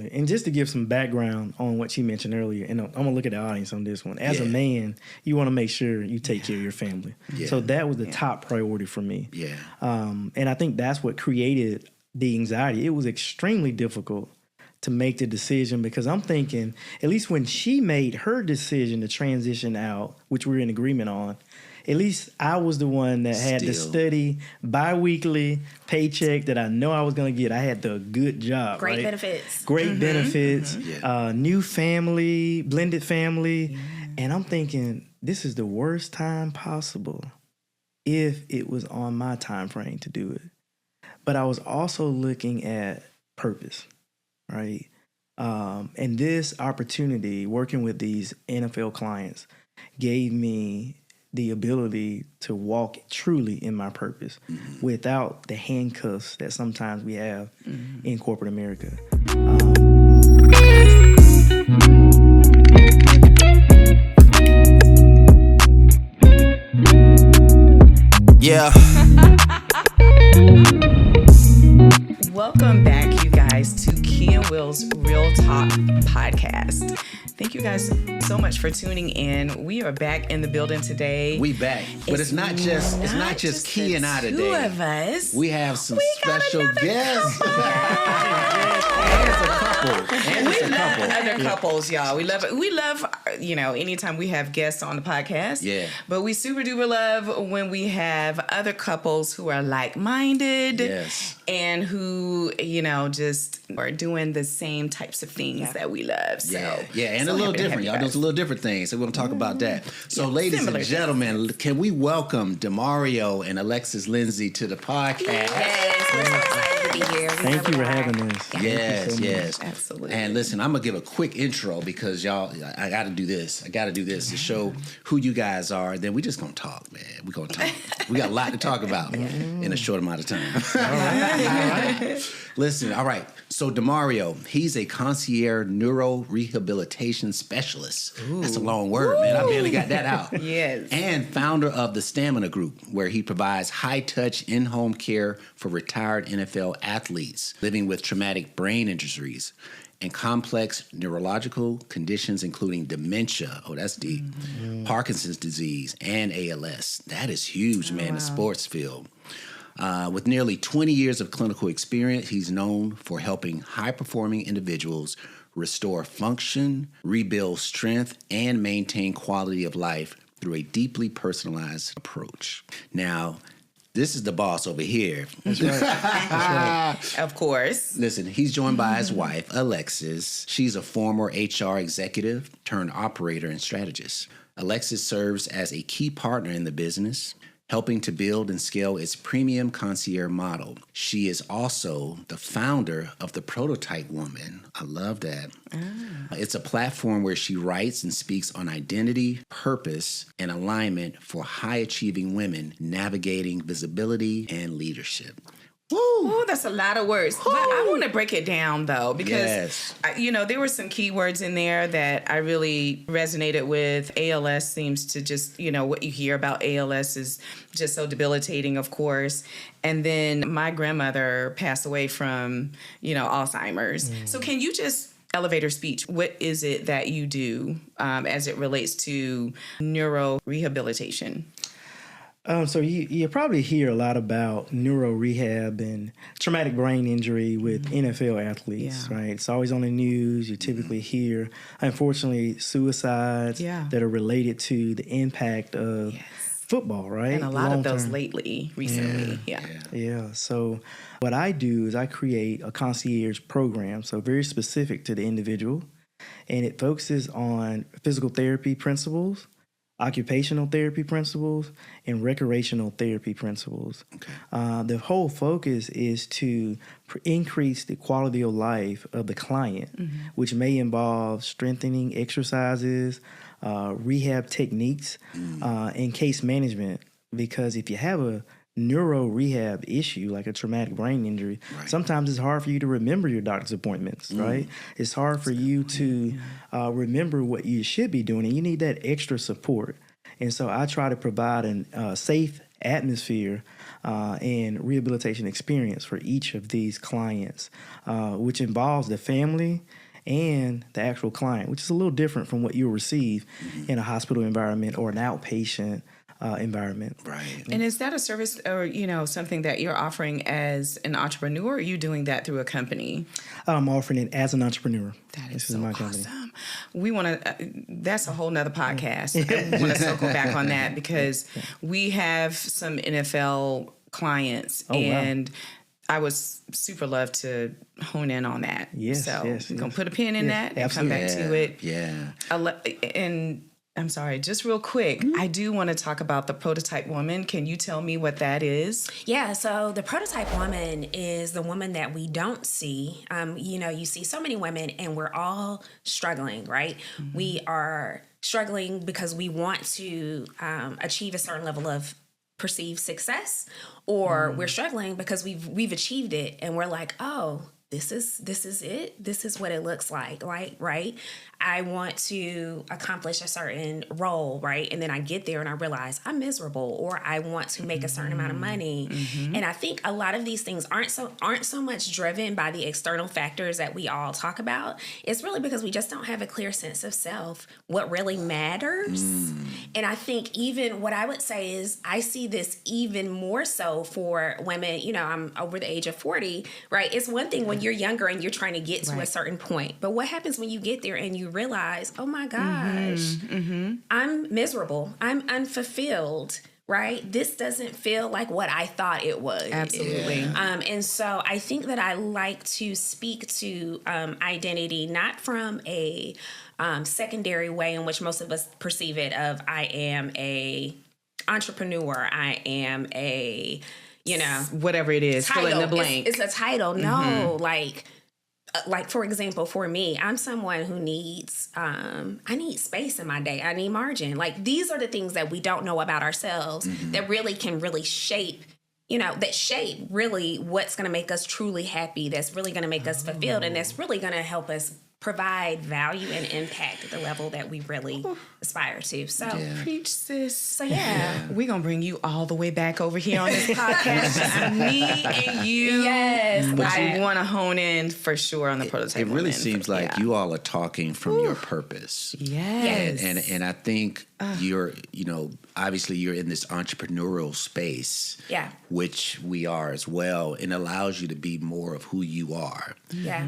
And just to give some background on what she mentioned earlier, and I'm going to look at the audience on this one. As a man, you want to make sure you take care of your family. Yeah. So that was the top priority for me. Yeah. And I think that's what created the anxiety. It was extremely difficult to make the decision because I'm thinking, at least when she made her decision to transition out, which we're in agreement on, at least I was the one that had to study bi-weekly paycheck that I know I was going to get. I had the good job. Great benefits. Great benefits. New family, blended family. Yeah. And I'm thinking, this is the worst time possible if it was on my time frame to do it. But I was also looking at purpose, right? And this opportunity, working with these NFL clients, gave me the ability to walk truly in my purpose without the handcuffs that sometimes we have in corporate America. Yeah. Welcome back, you guys, to Kee and Will's Real Talk podcast. Thank you guys so much for tuning in. We are back in the building today. We back, but it's not just Kee and I today. Two of us. We have some special guests. And it's a couple. Other couples, y'all. We love, anytime we have guests on the podcast. Yeah. But we super duper love when we have other couples who are like-minded. Yes. And who, just are doing the same types of things that we love. So, and a little different. Y'all doing a little different things. So we're going to talk about that. So, ladies and gentlemen, can we welcome Demario and Alexis Lindsey to the podcast? Yes, we're so excited to be here. Thank you for having us. Yes. Absolutely. And listen, I'm going to give a quick intro because y'all, I got to do this. To show who you guys are. Then we just going to talk, man. We're going to talk. We got a lot to talk about in a short amount of time. All right. Listen, all right. So Demario, he's a concierge neuro-rehabilitation specialist. Ooh. That's a long word, man. I barely got that out. Yes. And founder of the Stamina Group, where he provides high-touch in-home care for retired NFL athletes living with traumatic brain injuries and complex neurological conditions, including dementia. Oh, that's deep. Parkinson's disease and ALS. That is huge, man, in the sports field. With nearly 20 years of clinical experience, he's known for helping high-performing individuals restore function, rebuild strength, and maintain quality of life through a deeply personalized approach. Now, this is the boss over here. That's right. That's right. Of course. Listen, he's joined by his wife, Alexis. She's a former HR executive turned operator and strategist. Alexis serves as a key partner in the business, helping to build and scale its premium concierge model. She is also the founder of the Prototype Woman. I love that. It's a platform where she writes and speaks on identity, purpose, and alignment for high-achieving women navigating visibility and leadership. Woo, that's a lot of words. But I want to break it down, though, because, there were some key words in there that I really resonated with. ALS seems to just, what you hear about ALS is just so debilitating, of course. And then my grandmother passed away from, Alzheimer's. So can you just elevator speech, what is it that you do as it relates to neuro rehabilitation? So you probably hear a lot about neuro rehab and traumatic brain injury with NFL athletes, right? It's always on the news. You typically hear, unfortunately, suicides that are related to the impact of football, right? And a lot of those recently. Yeah. So what I do is I create a concierge program, so very specific to the individual, and it focuses on physical therapy principles, occupational therapy principles, and recreational therapy principles. Okay. The whole focus is to increase the quality of life of the client, which may involve strengthening exercises, rehab techniques, and case management. Because if you have a neuro rehab issue, like a traumatic brain injury, sometimes it's hard for you to remember your doctor's appointments, right? It's hard for you to remember what you should be doing, and you need that extra support. And so I try to provide a safe atmosphere and rehabilitation experience for each of these clients, which involves the family and the actual client, which is a little different from what you'll receive in a hospital environment or an outpatient environment. Right. And is that a service or, something that you're offering as an entrepreneur, or are you doing that through a company? I'm offering it as an entrepreneur. That This is so my company. awesome. We want to, that's a whole nother podcast. I want to circle back on that because we have some NFL clients and I would super love to hone in on that. Yes, so yes, we're going to put a pin in that and come back to it. Yeah. And I'm sorry, just real quick, I do want to talk about the prototype woman. Can you tell me what that is? Yeah, so the prototype woman is the woman that we don't see. You see so many women and we're all struggling, right? Mm-hmm. We are struggling because we want to achieve a certain level of perceived success, or we're struggling because we've achieved it and we're like, oh, this is it. This is what it looks like, right? I want to accomplish a certain role, right? And then I get there and I realize I'm miserable, or I want to make a certain amount of money. Mm-hmm. And I think a lot of these things aren't so much driven by the external factors that we all talk about. It's really because we just don't have a clear sense of self, what really matters. And I think even what I would say is I see this even more so for women. I'm over the age of 40, right? It's one thing when you're younger and you're trying to get to a certain point, but what happens when you get there and you realize, oh my gosh, I'm miserable, I'm unfulfilled, right? This doesn't feel like what I thought it was. Absolutely. And so I think that I like to speak to identity not from a secondary way in which most of us perceive it of I am a entrepreneur, I am a whatever it is, title. Fill in the blank. It's a title. No, like for example, for me, I'm someone who needs I need space in my day. I need margin. Like these are the things that we don't know about ourselves that really can really shape. That shape really what's going to make us truly happy. That's really going to make us fulfilled, and that's really going to help us provide value and impact at the level that we really aspire to. So preach, sis. So we're gonna bring you all the way back over here on this podcast. Me and you. Yes. But I want to hone in for sure on the prototype. It really seems like you all are talking from your purpose. Yes. And I think you're, obviously you're in this entrepreneurial space. Yeah. Which we are as well, and allows you to be more of who you are. Yeah.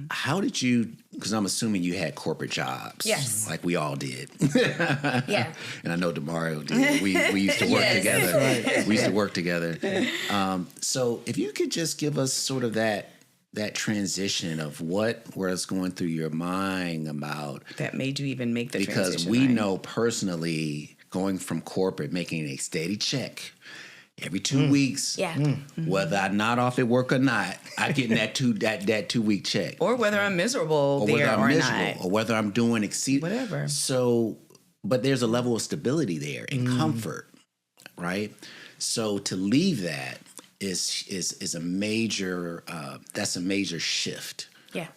How did you, because I'm assuming you had corporate jobs. Yes. Like we all did. Yeah. And I know Demario did. We used to work together. Right. We used to work together. So if you could just give us sort of that transition of what was going through your mind about that made you even make the transition. Because we know personally, going from corporate, making a steady check every 2 weeks, whether I'm not off at work or not, I get that 2 week check, or whether I'm miserable not, or whether I'm doing whatever. So, but there's a level of stability there and comfort, right? So to leave that is a major that's a major shift. Yeah.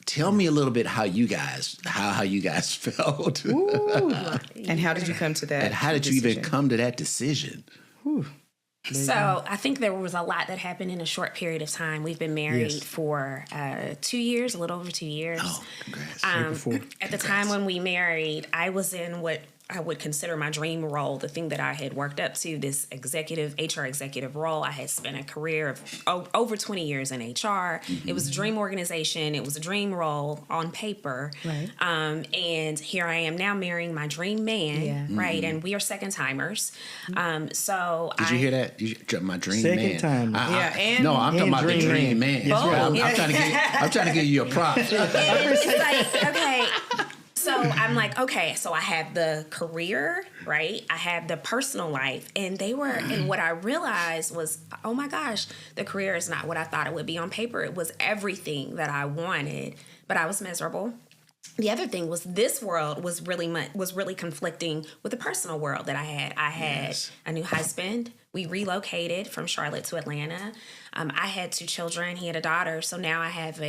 Tell me a little bit how you guys felt. And how did you come to that? And how did you even come to that decision? So I think there was a lot that happened in a short period of time. We've been married for 2 years, a little over 2 years. Oh, congrats. At the time when we married, I was in what I would consider my dream role, the thing that I had worked up to, this HR executive role. I had spent a career of over 20 years in HR. It was a dream organization. It was a dream role on paper. Right. And here I am now marrying my dream man, right? And we are second timers. So Did you hear that? My dream man. Second time. I'm talking about the dream man. I'm trying to give you a prop. It's like, okay. So I'm like, okay, so I have the career, right? I have the personal life. And and what I realized was, oh my gosh, the career is not what I thought it would be on paper. It was everything that I wanted, but I was miserable. The other thing was this world was really conflicting with the personal world that I had. I had a new husband. We relocated from Charlotte to Atlanta. I had 2 children. He had a daughter. So now I have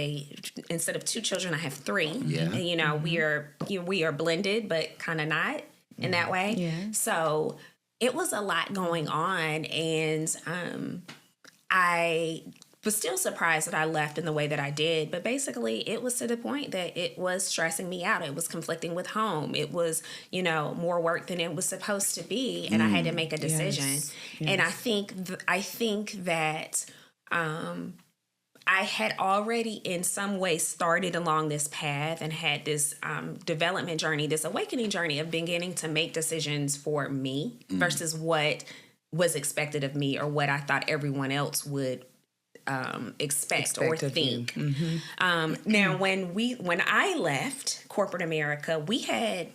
instead of 2 children, I have 3. Yeah. And we are blended, but kind of not in that way. Yeah. So it was a lot going on, and I was still surprised that I left in the way that I did. But basically, it was to the point that it was stressing me out. It was conflicting with home. It was, more work than it was supposed to be, and I had to make a decision. Yes. And I think that I had already in some way started along this path and had this development journey, this awakening journey of beginning to make decisions for me versus what was expected of me or what I thought everyone else would expect or think. Now, when I left corporate America, we had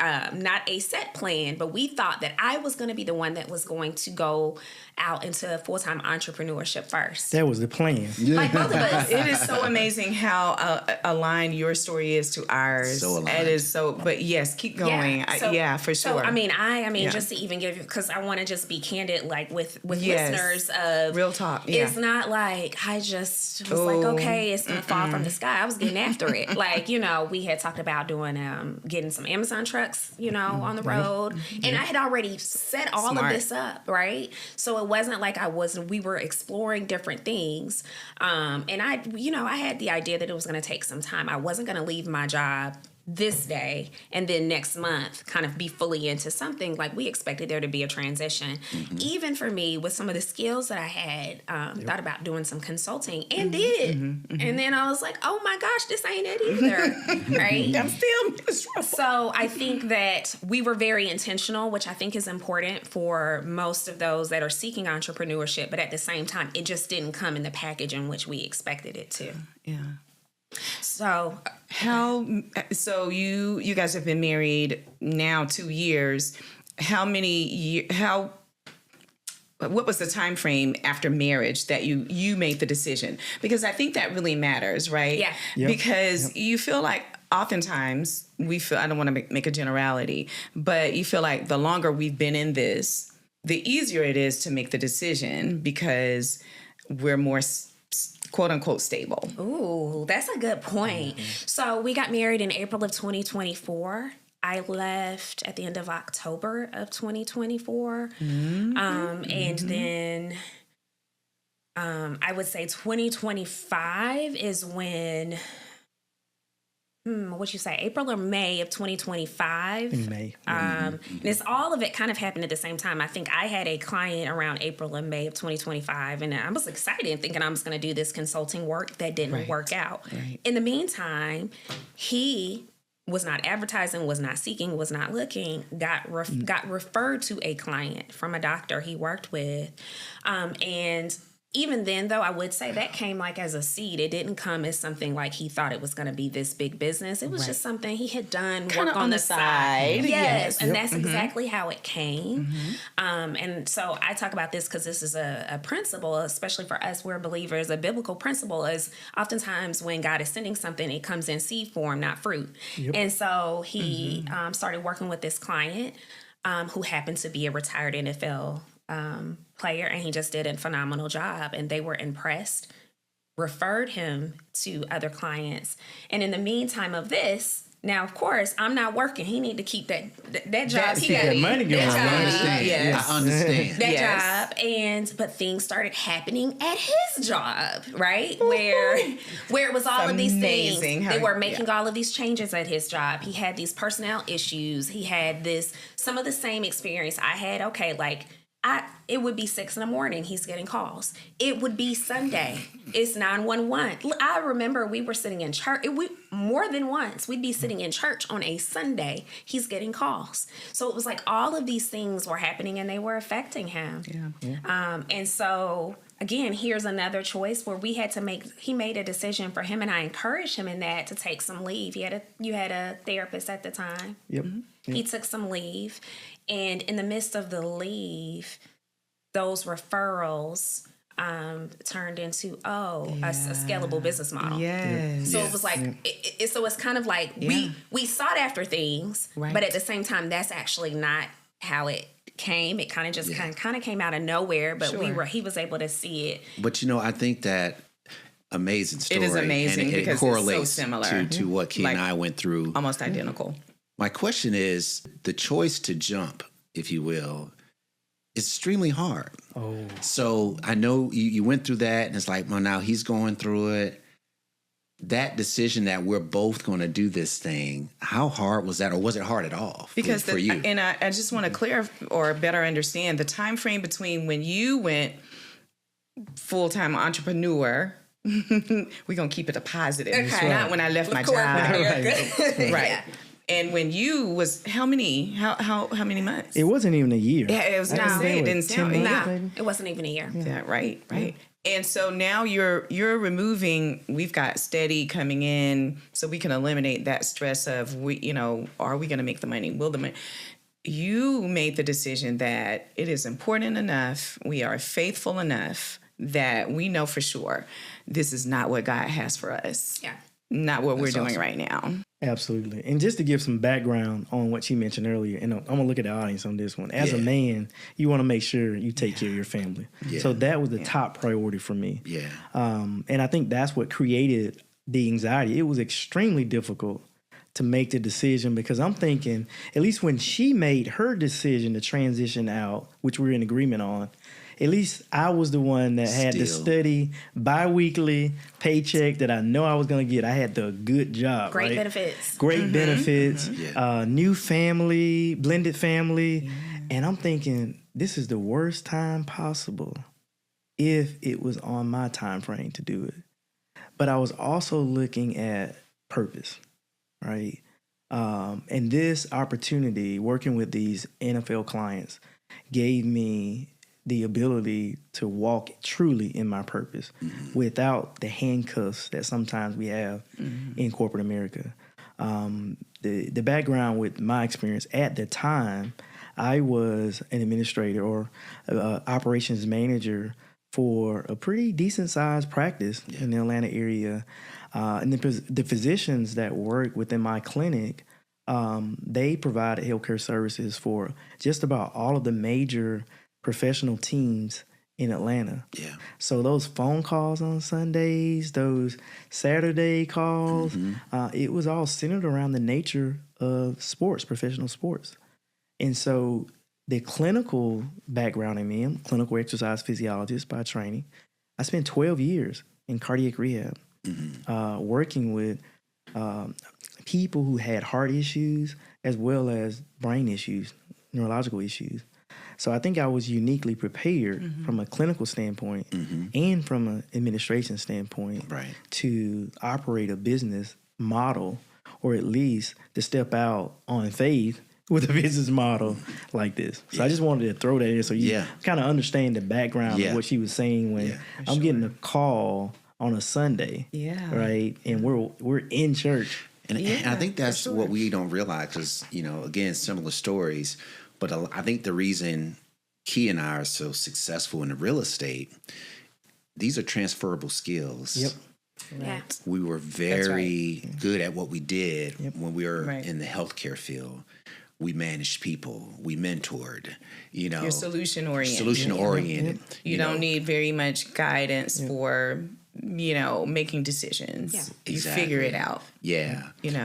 not a set plan, but we thought that I was going to be the one that was going to go out into full-time entrepreneurship first. That was the plan. Like both of us. It is so amazing how aligned your story is to ours. So aligned. It is so, but yes, keep going. For sure. So I mean, just to even give you, because I want to just be candid, like with listeners of real talk. Yeah. It's not like I just was like, okay, it's gonna fall from the sky. I was getting after it. Like, we had talked about doing getting some Amazon trucks, on the road, and I had already set all of this up, right? So it wasn't like we were exploring different things, and I had the idea that it was going to take some time. I wasn't going to leave my job this day and then next month kind of be fully into something. Like, we expected there to be a transition. Even for me, with some of the skills that I had, thought about doing some consulting and did. And then I was like, oh my gosh, this ain't it either. Right? I'm still miserable. So I think that we were very intentional, which I think is important for most of those that are seeking entrepreneurship. But at the same time, it just didn't come in the package in which we expected it to. Yeah. So you guys have been married now 2 years. What was the time frame after marriage that you made the decision? Because I think that really matters, right? Yeah. Yep. Because you feel like oftentimes I don't want to make a generality, but you feel like the longer we've been in this, the easier it is to make the decision because we're more quote unquote stable. Ooh, that's a good point. So we got married in April of 2024. I left at the end of October of 2024. And then I would say 2025 is when, what'd you say, April or May of 2025? In May. And it's all of it kind of happened at the same time. I think I had a client around April and May of 2025, and I was excited thinking I was going to do this consulting work that didn't work out. Right. In the meantime, he was not advertising, was not seeking, was not looking, got referred to a client from a doctor he worked with. And even then, though, I would say that came like as a seed. It didn't come as something like he thought it was going to be this big business. It was just something he had done, Kinda work on the side. Yes. And that's exactly how it came. And so I talk about this because this is a principle, especially for us, we're believers. A biblical principle is oftentimes when God is sending something, it comes in seed form, not fruit. And so he started working with this client who happened to be a retired NFL player, and he just did a phenomenal job, and they were impressed, referred him to other clients. And in the meantime of this, now of course I'm not working. He need to keep that job. He got money going on. I understand. That job, but things started happening at his job, right? Where it was all of these things. They were making all of these changes at his job. He had these personnel issues. He had some of the same experience I had. Okay, like it would be 6 a.m. He's getting calls. It would be Sunday. It's 911. I remember we were sitting in church. More than once, we'd be sitting in church on a Sunday. He's getting calls. So it was like all of these things were happening and they were affecting him. And so again, here's another choice where he made a decision for him, and I encouraged him in that to take some leave. You had a therapist at the time. Yep. He took some leave, and in the midst of the leave, those referrals turned into a scalable business model. So it was like so it's kind of like we sought after things, but at the same time, that's actually not how it came. It kind of just kind of came out of nowhere, but he was able to see it. But I think that amazing story. It is amazing, and because it correlates it's so similar to what Kee and I went through. Almost identical. My question is, the choice to jump, if you will, extremely hard. Oh. So I know you went through that, and it's like, well, now he's going through it. That decision that we're both going to do this thing, how hard was that, or was it hard at all for you? And I just want to clear or better understand the time frame between when you went full-time entrepreneur. We're going to keep it a positive. Okay. Not when I left my job. Right. Yeah. And when you was how many months? It wasn't even a year. Yeah, it was gonna say it didn't sound. No, it wasn't even a year. Yeah, right. And so now you're removing. We've got steady coming in, so we can eliminate that stress of are we going to make the money? Will the money? You made the decision that it is important enough. We are faithful enough that we know for sure this is not what God has for us. Yeah, not what we're doing awesome. Right now. Absolutely. And just to give some background on what she mentioned earlier, and I'm going to look at the audience on this one. As a man, you want to make sure you take care of your family. Yeah. So that was the top priority for me. Yeah. And I think that's what created the anxiety. It was extremely difficult to make the decision because I'm thinking, at least when she made her decision to transition out, which we're in agreement on, at least I was the one that had the steady bi-weekly paycheck that I know I was going to get. I had the good job. Great benefits. Great benefits. Yeah. New family, blended family. Yeah. And I'm thinking, this is the worst time possible if it was on my time frame to do it. But I was also looking at purpose, right? And this opportunity, working with these NFL clients, gave me the ability to walk truly in my purpose without the handcuffs that sometimes we have in corporate America. The background with my experience at the time, I was an administrator or operations manager for a pretty decent sized practice in the Atlanta area. And the physicians that work within my clinic, they provided healthcare services for just about all of the major professional teams in Atlanta. Yeah. So those phone calls on Sundays, those Saturday calls, it was all centered around the nature of sports, professional sports. And so the clinical background in me, I'm a clinical exercise physiologist by training. I spent 12 years in cardiac rehab, working with people who had heart issues as well as brain issues, neurological issues. So I think I was uniquely prepared from a clinical standpoint and from an administration standpoint to operate a business model, or at least to step out on faith with a business model like this. So I just wanted to throw that in so you kind of understand the background of what she was saying when I'm getting a call on a Sunday, right? And we're in church. And I think that's what we don't realize because, again, similar stories. But I think the reason Kee and I are so successful in the real estate, these are transferable skills. Yep. Yeah. We were very good at what we did when we were in the healthcare field. We managed people. We mentored. You're solution oriented. Solution oriented. You don't need very much guidance for making decisions. Yeah. You figure it out. Yeah. Even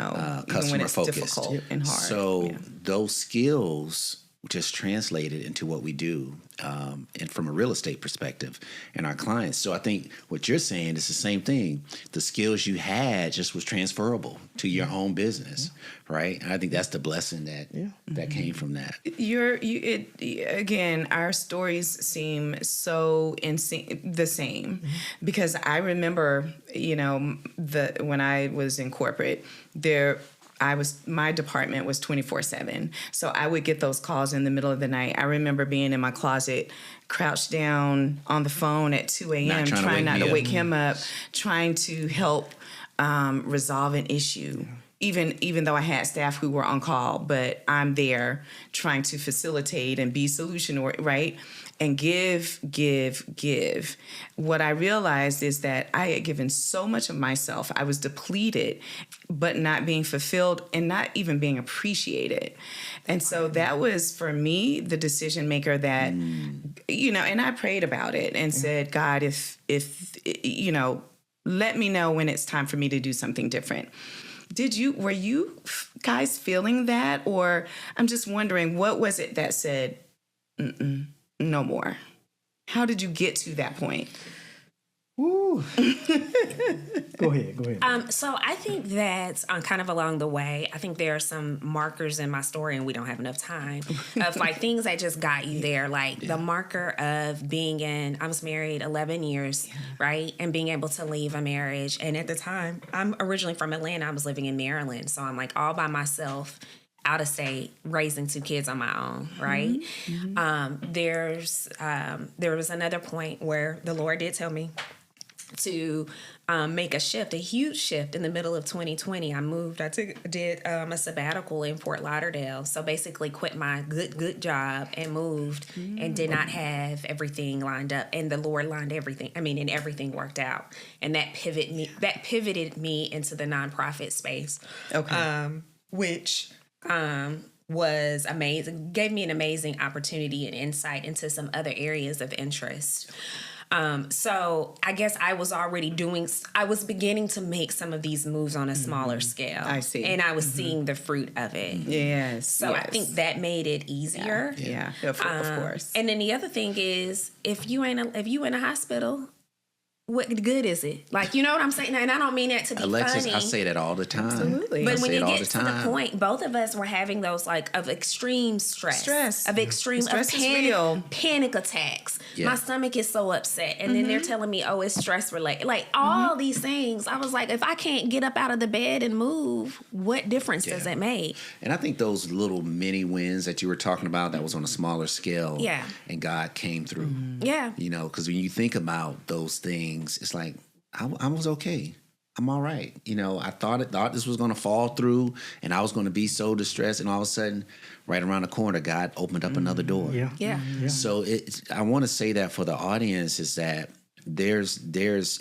when it's difficult and hard. So those skills just translated into what we do, and from a real estate perspective and our clients. So I think what you're saying is the same thing. The skills you had just was transferable to your own business, right? And I think that's the blessing that came from that. Again, our stories seem so the same because I remember, when I was in corporate, my department was 24/7. So I would get those calls in the middle of the night. I remember being in my closet, crouched down on the phone at 2 a.m., trying not to wake him up, trying to help resolve an issue. Even though I had staff who were on call, but I'm there trying to facilitate and be solution right? And give. What I realized is that I had given so much of myself. I was depleted, but not being fulfilled and not even being appreciated. And so that was, for me, the decision maker that, and I prayed about it and said, God, if let me know when it's time for me to do something different. Were you guys feeling that? Or I'm just wondering, what was it that said, no more. How did you get to that point? Woo. Go ahead. So I think that kind of along the way, I think there are some markers in my story, and we don't have enough time, of like things that just got you there. Like the marker of I was married 11 years, right? And being able to leave a marriage. And at the time, I'm originally from Atlanta. I was living in Maryland. So I'm like all by myself, out of state, raising 2 kids on my own, right? There was another point where the Lord did tell me to make a huge shift in the middle of 2020. I moved. I did a sabbatical in Fort Lauderdale. So basically quit my good job and moved and did not have everything lined up. And the Lord lined everything. And everything worked out. And that pivoted me into the nonprofit space. Okay. Which was amazing. Gave me an amazing opportunity and insight into some other areas of interest. So I guess I was beginning to make some of these moves on a smaller scale. I see. And I was seeing the fruit of it. Yes. So I think that made it easier. Yeah. Of course. And then the other thing is, if you in a hospital, what good is it? Like, you know what I'm saying? And I don't mean that to be Alexis, funny. I say that all the time. Absolutely. But when you get to the point, both of us were having those of extreme stress. Stress Of is real. panic attacks. Yeah. My stomach is so upset. And then they're telling me, oh, it's stress related. Like all these things. I was like, if I can't get up out of the bed and move, what difference does it make? And I think those little mini wins that you were talking about, that was on a smaller scale. Yeah. And God came through. Yeah. You know, because when you think about those things, it's like, I was okay. I'm all right. You know, I thought this was going to fall through and I was going to be so distressed. And all of a sudden, right around the corner, God opened up another door. Yeah. So I want to say that for the audience is that there's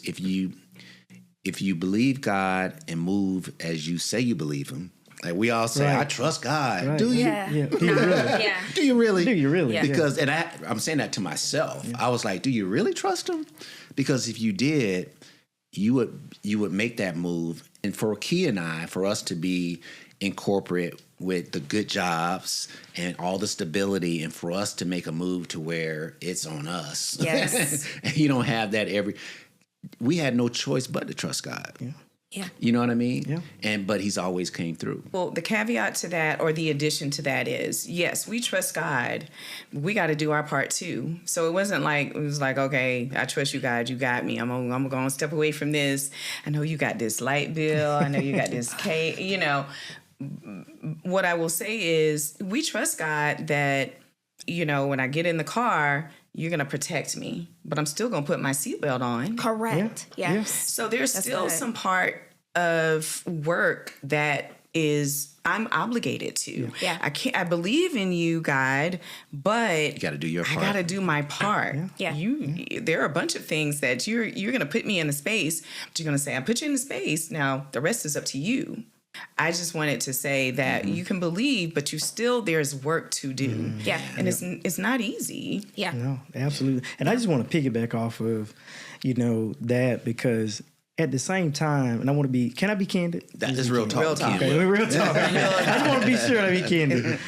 if you believe God and move as you say you believe him, like we all say, I trust God. Right. Do you? Yeah. Do you really? Yeah. Do you really? Do you really? Yeah. Because, and I'm saying that to myself. I was like, do you really trust him? Because if you did, you would make that move. And for Kee and I, for us to be in corporate with the good jobs and all the stability, and for us to make a move to where it's on us. Yes. And you don't have that we had no choice but to trust God. Yeah. You know what I mean? Yeah. But he's always came through. Well, the caveat to that, or the addition to that, is yes, we trust God. We got to do our part too. So it was like, okay, I trust you, God. You got me. I'm going to step away from this. I know you got this light bill. I know you got this cake. You know, what I will say is we trust God that, you know, when I get in the car, you're going to protect me, but I'm still going to put my seatbelt on. Correct. Yeah. Yes. So there's still good. some part of work that is I'm obligated to. Yeah. I believe in you, God, but You got to do your part. I got to do my part. Yeah. There are a bunch of things that you're going to put me in a space, but you're going to say, I put you in a space. Now the rest is up to you. I just wanted to say that you can believe, but there's work to do. Yeah. And it's not easy. Yeah. No, absolutely. And I just want to piggyback off of, that, because at the same time, and can I be candid? That is real talk. Real talk. Okay, real talk. I just want to be sure I be candid.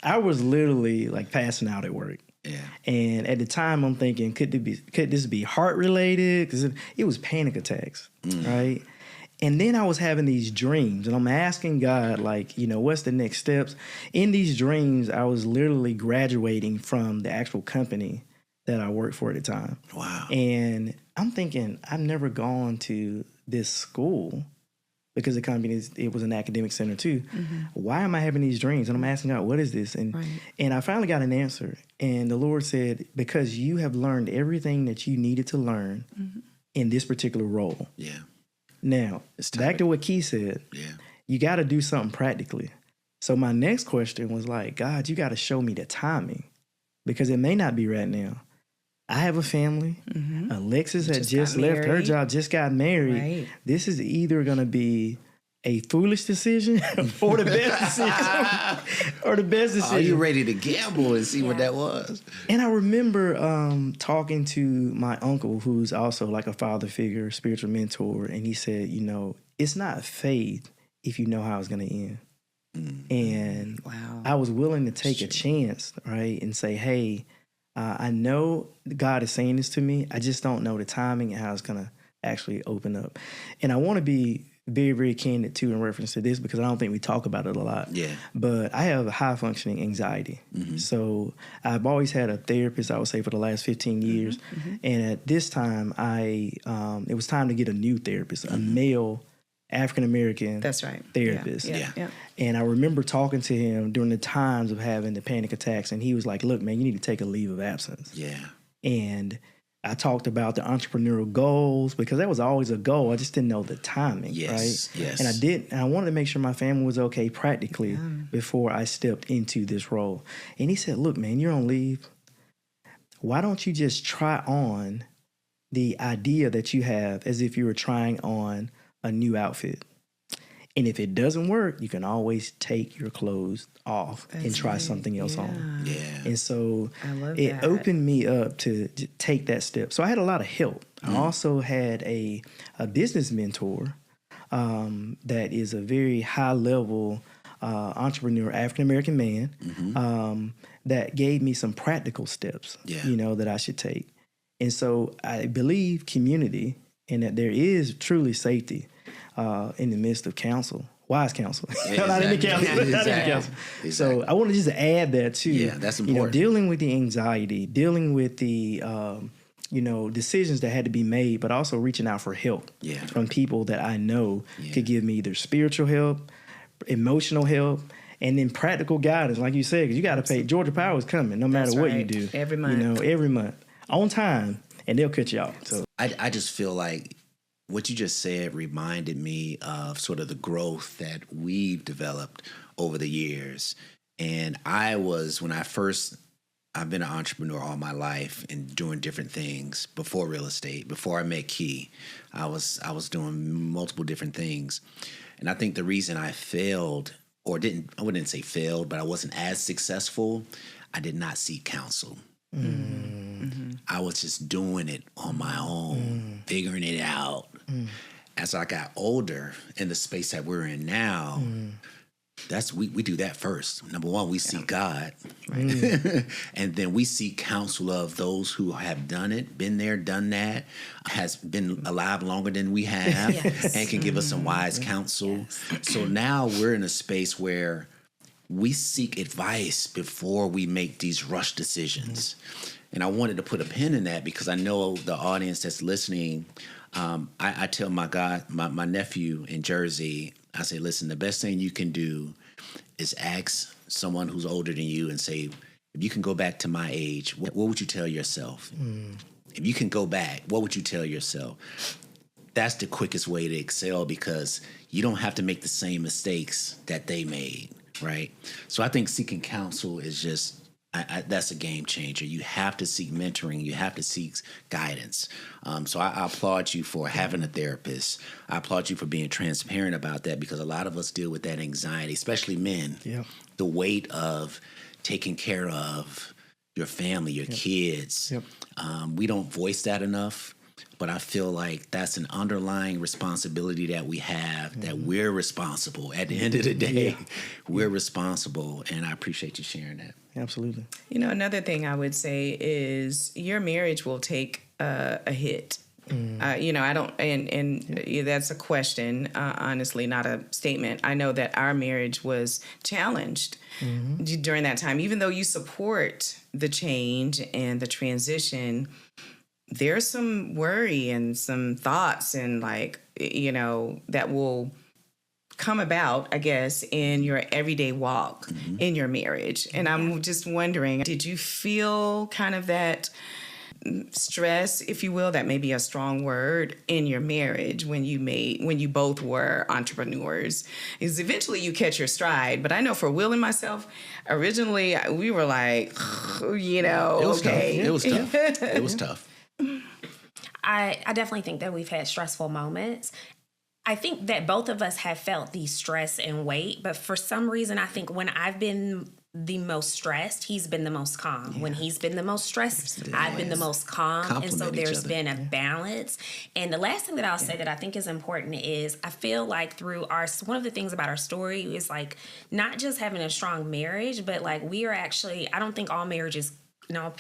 I was literally like passing out at work. Yeah. And at the time, I'm thinking, could this be heart related? Because it was panic attacks, right? And then I was having these dreams, and I'm asking God, like, what's the next steps? In these dreams, I was literally graduating from the actual company that I worked for at the time. Wow. And I'm thinking, I've never gone to this school because the company, it was an academic center too. Why am I having these dreams? And I'm asking God, what is this? And I finally got an answer. And the Lord said, because you have learned everything that you needed to learn in this particular role. Yeah. Now, back to what Kee said, you got to do something practically. So my next question was like, God, you got to show me the timing, because it may not be right now. I have a family. Alexis had just left her job, just got married. Right. This is either going to be a foolish decision or the best decision. Are you ready to gamble and see what that was? And I remember talking to my uncle, who's also like a father figure, spiritual mentor, and he said, it's not faith if you know how it's going to end. And Wow. I was willing to take a chance, right, and say, hey, I know God is saying this to me. I just don't know the timing and how it's going to actually open up. And I want to be very, very candid too in reference to this because I don't think we talk about it a lot. Yeah. But I have a high functioning anxiety. So I've always had a therapist, I would say, for the last 15 years. And at this time, it was time to get a new therapist, a male African-American That's right. therapist. Yeah. And I remember talking to him during the times of having the panic attacks. And he was like, look, man, you need to take a leave of absence. Yeah. And I talked about the entrepreneurial goals because that was always a goal. I just didn't know the timing, right? Yes. And I wanted to make sure my family was okay practically before I stepped into this role. And he said, look, man, you're on leave. Why don't you just try on the idea that you have as if you were trying on a new outfit? And if it doesn't work, you can always take your clothes off and try something else on. Yeah. And so it opened me up to take that step. So I had a lot of help. I also had a business mentor that is a very high level entrepreneur, African-American man, that gave me some practical steps, that I should take. And so I believe community and that there is truly safety in the midst of counsel, wise counsel, not in the counsel. So I want to just add that too. Yeah, that's important. Dealing with the anxiety, dealing with the decisions that had to be made, but also reaching out for help from people that I know could give me either spiritual help, emotional help, and then practical guidance, like you said, because you got to pay. Georgia Power is coming, no matter what you do. Every month, every month on time, and they'll cut you off. So I just feel like what you just said reminded me of sort of the growth that we've developed over the years. And I've been an entrepreneur all my life and doing different things before real estate. Before I met Kee, I was doing multiple different things. And I think the reason I failed, I wouldn't say failed, but I wasn't as successful, I did not seek counsel. I was just doing it on my own, figuring it out. As I got older in the space that we're in now, we do that first. Number one, we seek God, right? And then we seek counsel of those who have done it, been there, done that, has been alive longer than we have, and can give us some wise counsel. So now we're in a space where we seek advice before we make these rush decisions. And I wanted to put a pin in that because I know the audience that's listening. I tell my nephew in Jersey, I say, listen, the best thing you can do is ask someone who's older than you and say, if you can go back to my age, what would you tell yourself? If you can go back, what would you tell yourself? That's the quickest way to excel because you don't have to make the same mistakes that they made, right? So I think seeking counsel is just, that's a game changer. You have to seek mentoring. You have to seek guidance. So I applaud you for having a therapist. I applaud you for being transparent about that because a lot of us deal with that anxiety, especially men. Yeah. The weight of taking care of your family, your kids. Yep. We don't voice that enough. But I feel like that's an underlying responsibility that we have, that we're responsible. At the end of the day, we're responsible. And I appreciate you sharing that. Absolutely. Another thing I would say is your marriage will take a hit. I don't, and that's a question, honestly, not a statement. I know that our marriage was challenged during that time. Even though you support the change and the transition, there's some worry and some thoughts and that will come about, I guess, in your everyday walk in your marriage. And I'm just wondering, did you feel kind of that stress, if you will, that may be a strong word, in your marriage when you both were entrepreneurs? Is eventually you catch your stride. But I know for Will and myself, originally we were like, it was okay. Tough. It was tough. It was tough. I definitely think that we've had stressful moments. I think that both of us have felt the stress and weight, but for some reason, I think when I've been the most stressed, he's been the most calm. Yeah. When he's been the most stressed, I've been the most calm. And so there's been a balance. And the last thing that I'll say that I think is important is I feel like through one of the things about our story is not just having a strong marriage, but we are actually, I don't think all marriages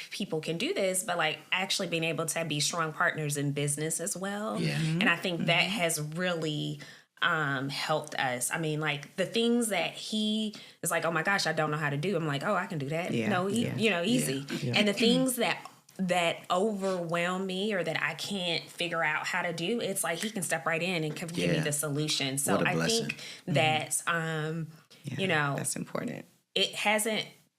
people can do this, but like actually being able to be strong partners in business as well. Yeah. And I think that has really helped us. I mean, like the things that he is like, oh my gosh, I don't know how to do. I'm like, oh, I can do that. Yeah. Easy. Yeah. And the things that overwhelm me or that I can't figure out how to do, it's like he can step right in and give me the solution. So I think that that's important.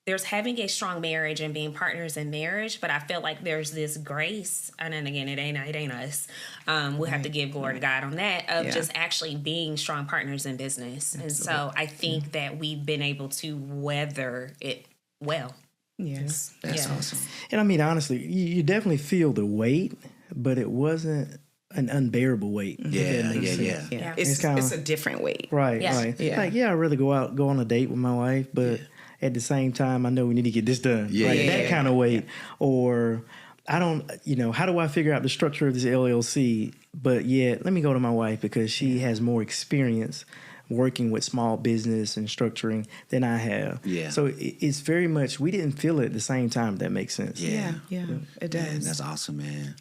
There's having a strong marriage and being partners in marriage, but I feel like there's this grace, and then again, it ain't us. We'll have to give glory to God on that, of just actually being strong partners in business. Absolutely. And so I think that we've been able to weather it well. Yes. That's awesome. And I mean, honestly, you definitely feel the weight, but it wasn't an unbearable weight. Yeah. It's a different weight. Right, Yeah. right. Yeah. Like, I'd rather go on a date with my wife, but at the same time, I know we need to get this done. That kind of weight. Or I don't, how do I figure out the structure of this LLC? But let me go to my wife because she has more experience working with small business and structuring than I have. Yeah. So it's very much, we didn't feel it at the same time, if that makes sense. Yeah, it does. Man, that's awesome, man.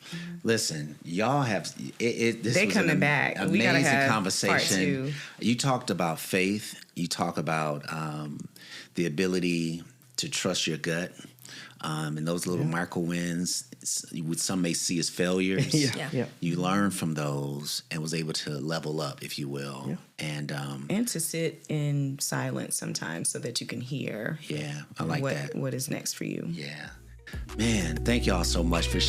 Listen, y'all have this. They was coming an back. Amazing We gotta have conversation. part two. You talked about faith. You talk about the ability to trust your gut. And those little micro wins, some may see as failures. You learn from those and was able to level up, if you will. And to sit in silence sometimes so that you can hear. Yeah, I like that. What is next for you? Yeah. Man, thank y'all so much for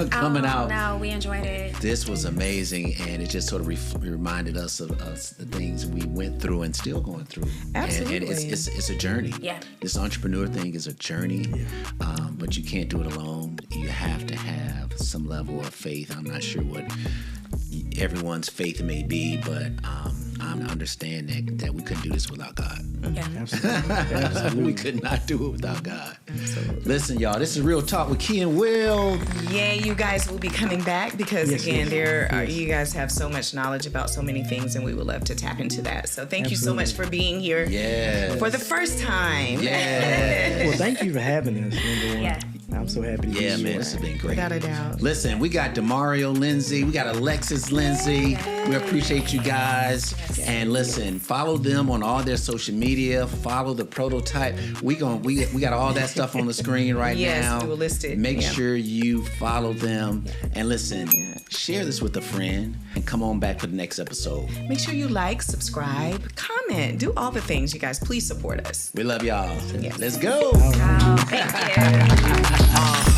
coming out. No, we enjoyed it. This was amazing, and it just sort of reminded us of the things we went through and still going through. Absolutely. And it's a journey. Yeah. This entrepreneur thing is a journey, but you can't do it alone. You have to have some level of faith. I'm not sure what everyone's faith may be, but I understand that we couldn't do this without God. Yeah. Absolutely. We could not do it without God. Absolutely. Listen, y'all, this is Real Talk with Kee and Will. Yeah, you guys will be coming back because you guys have so much knowledge about so many things, and we would love to tap into that. So thank you so much for being here for the first time. Yeah. Well, thank you for having us, number one. Yeah. I'm so happy to be here. Man, this has been great. Without a doubt. Listen, we got Demario Lindsey, we got Alexis Lindsey. We appreciate you guys. And listen, follow them on all their social media. Follow the prototype. We got all that stuff on the screen right now. Yes, we will list it. Make sure you follow them. And listen, share this with a friend and come on back for the next episode. Make sure you like, subscribe, comment, do all the things, you guys. Please support us. We love y'all. Yes. Let's go. Oh, thank you.